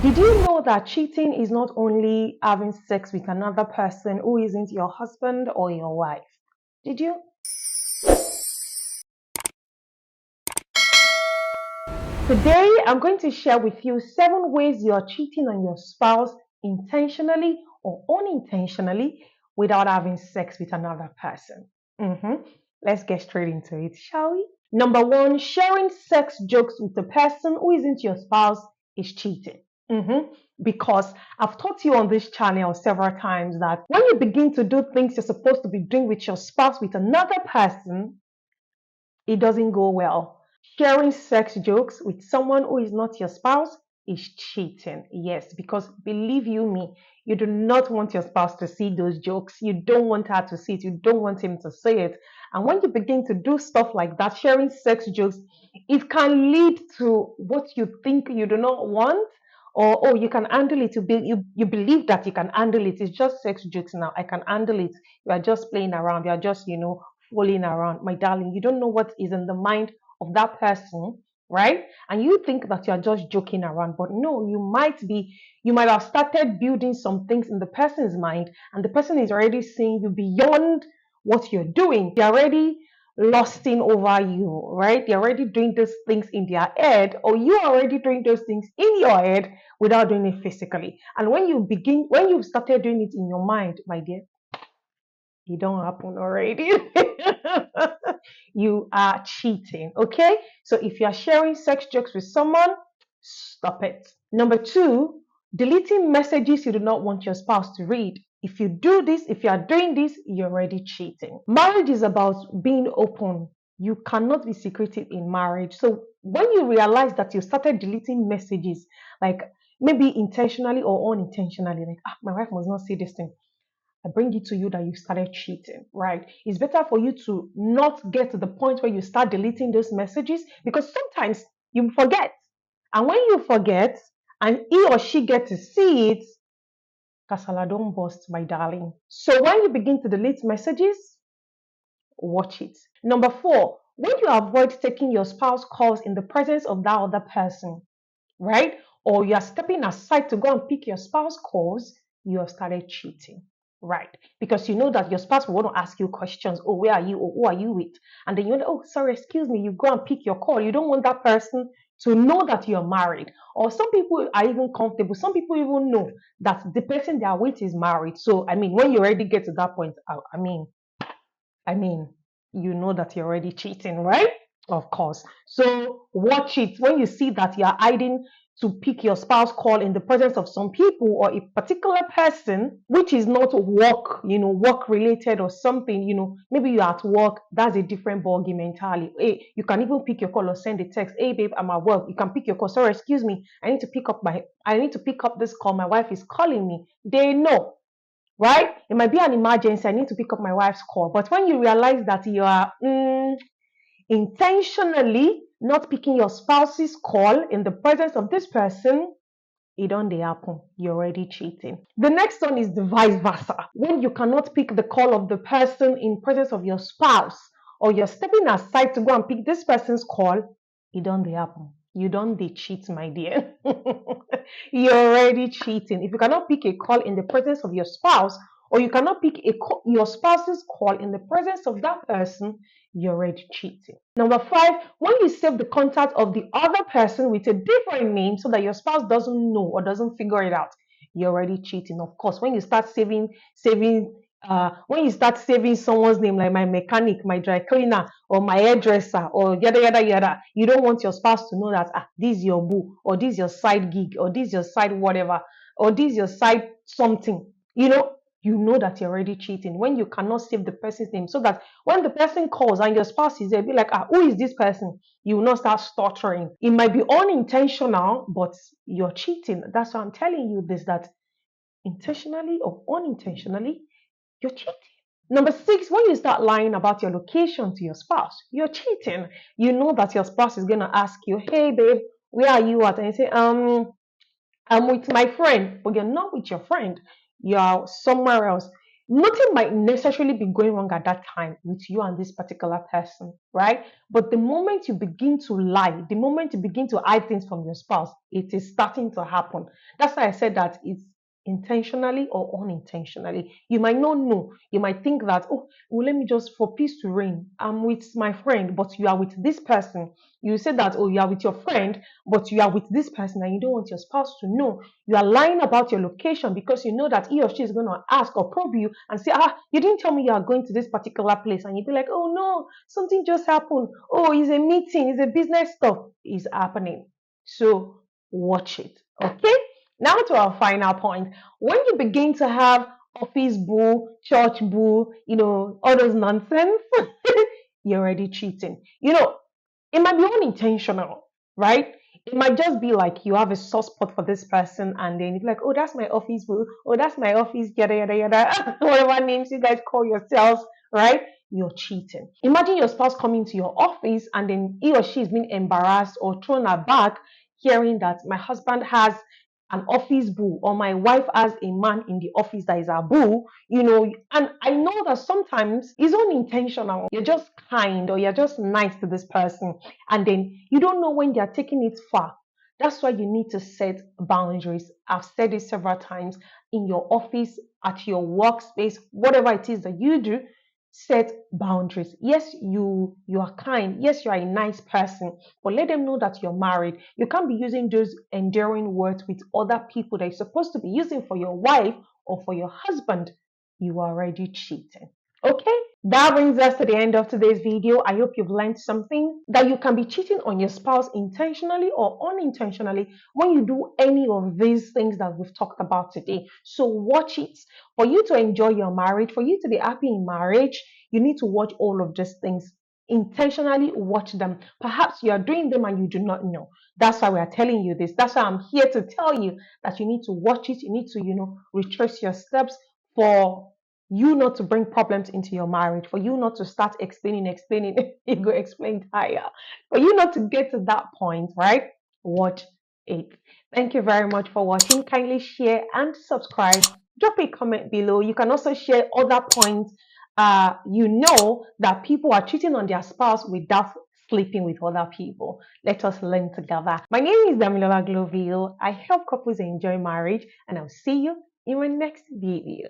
Did you know that cheating is not only having sex with another person who isn't your husband or your wife? Did you? Today, I'm going to share with you 7 ways you're cheating on your spouse intentionally or unintentionally without having sex with another person. Let's get straight into it, shall we? Number one, sharing sex jokes with the person who isn't your spouse is cheating. Because I've taught you on this channel several times that when you begin to do things you're supposed to be doing with your spouse with another person, it doesn't go well. Sharing sex jokes with someone who is not your spouse is cheating. Yes, because believe you me, you do not want your spouse to see those jokes. You don't want her to see it. You don't want him to see it. And when you begin to do stuff like that, sharing sex jokes, it can lead to what you think you do not want. Or, oh, you can handle it. You believe that you can handle it. It's just sex jokes now. I can handle it. You are just playing around. You are just, fooling around. My darling, you don't know what is in the mind of that person, right? And you think that you're just joking around, but no, you might have started building some things in the person's mind, and the person is already seeing you beyond what you're doing. They're already lusting over you, right? They're already doing those things in their head, or you're already doing those things in your head without doing it physically. And when you've started doing it in your mind, my dear, it don't happen already. You are cheating, okay? So if you are sharing sex jokes with someone, stop it. Number two, deleting messages you do not want your spouse to read. If you do this, if you are doing this, you're already cheating. Marriage is about being open. You cannot be secretive in marriage. So when you realize that you started deleting messages, like maybe intentionally or unintentionally, like, my wife must not see this thing. I bring it to you that you started cheating, right? It's better for you to not get to the point where you start deleting those messages because sometimes you forget. And when you forget and he or she get to see it, kasala don't bust, my darling. So when you begin to delete messages, watch it. Number four, when you avoid taking your spouse calls in the presence of that other person, right? Or you are stepping aside to go and pick your spouse calls, you have started cheating, right? Because you know that your spouse will want to ask you questions. Oh, where are you? Or who are you with? And then you know, oh, sorry, excuse me. You go and pick your call. You don't want that person to know that you're married. Or some people are even comfortable. Some people even know that the person they are with is married. So, I mean, when you already get to that point, I mean, you know that you're already cheating, right? Of course. So watch it when you see that you're hiding to pick your spouse call in the presence of some people or a particular person, which is not work, work related or something, maybe you're at work, that's a different ballgame entirely. Hey, you can even pick your call or send a text. Hey babe, I'm at work. You can pick your call. Sorry, excuse me. I need to pick up this call. My wife is calling me. They know, right? It might be an emergency. I need to pick up my wife's call. But when you realize that you are intentionally not picking your spouse's call in the presence of this person, it don't happen. You're already cheating. The next one is the vice versa. When you cannot pick the call of the person in presence of your spouse, or you're stepping aside to go and pick this person's call, it don't happen. You don't cheat, my dear. You're already cheating. If you cannot pick a call in the presence of your spouse, or you cannot pick your spouse's call in the presence of that person, you're already cheating. Number five, when you save the contact of the other person with a different name so that your spouse doesn't know or doesn't figure it out, you're already cheating. Of course, when you start saving someone's name, like my mechanic, my dry cleaner, or my hairdresser, or yada yada yada, you don't want your spouse to know that this is your boo, or this is your side gig, or this is your side whatever, or this is your side something. You know that you're already cheating when you cannot save the person's name, so that when the person calls and your spouse is there, be like, who is this person? You will not start stuttering. It might be unintentional, but you're cheating. That's why I'm telling you this, that intentionally or unintentionally, you're cheating. Number six, when you start lying about your location to your spouse, you're cheating. You know that your spouse is going to ask you, hey babe, where are you at? And you say, I'm with my friend, but you're not with your friend. You're somewhere else. Nothing might necessarily be going wrong at that time with you and this particular person, right? But the moment you begin to lie, the moment you begin to hide things from your spouse, it is starting to happen. That's why I said that it's intentionally or unintentionally. You might not know. You might think that, oh, well, let me just, for peace to reign, I'm with my friend, but you are with this person. You say that, oh, you are with your friend, but you are with this person and you don't want your spouse to know. You are lying about your location because you know that he or she is going to ask or probe you and say, you didn't tell me you are going to this particular place. And you'd be like, oh no, something just happened. Oh, it's a meeting, it's a business stuff is happening. So watch it. Okay. Now to our final point. When you begin to have office boo, church boo, all those nonsense, you're already cheating. It might be unintentional, right? It might just be like you have a soft spot for this person, and then it's like, oh, that's my office boo, oh, that's my office, yada yada yada, whatever names you guys call yourselves, right? You're cheating. Imagine your spouse coming to your office and then he or she is being embarrassed or thrown aback, hearing that my husband has an office boo or my wife has a man in the office that is a boo, and I know that sometimes it's unintentional. You're just kind or you're just nice to this person, and then you don't know when they're taking it far. That's why you need to set boundaries. I've said it several times in your office, at your workspace, whatever it is that you do, set boundaries. Yes, you are kind. Yes, you are a nice person, but let them know that you're married. You can't be using those endearing words with other people that you're supposed to be using for your wife or for your husband. You are already cheating. Okay, that brings us to the end of today's video. I hope you've learned something that you can be cheating on your spouse intentionally or unintentionally when you do any of these things that we've talked about today. So watch it. For you to enjoy your marriage, for you to be happy in marriage, you need to watch all of these things. Intentionally watch them. Perhaps you are doing them and you do not know. That's why we are telling you this. That's why I'm here to tell you that you need to watch it. You need to, retrace your steps for you not to bring problems into your marriage, for you not to start explaining, you go explain higher, for you not to get to that point, right? Watch it. Thank you very much for watching. Kindly share and subscribe. Drop a comment below. You can also share other points. That people are cheating on their spouse without sleeping with other people. Let us learn together. My name is Damilola Gloville. I help couples enjoy marriage, and I'll see you in my next video.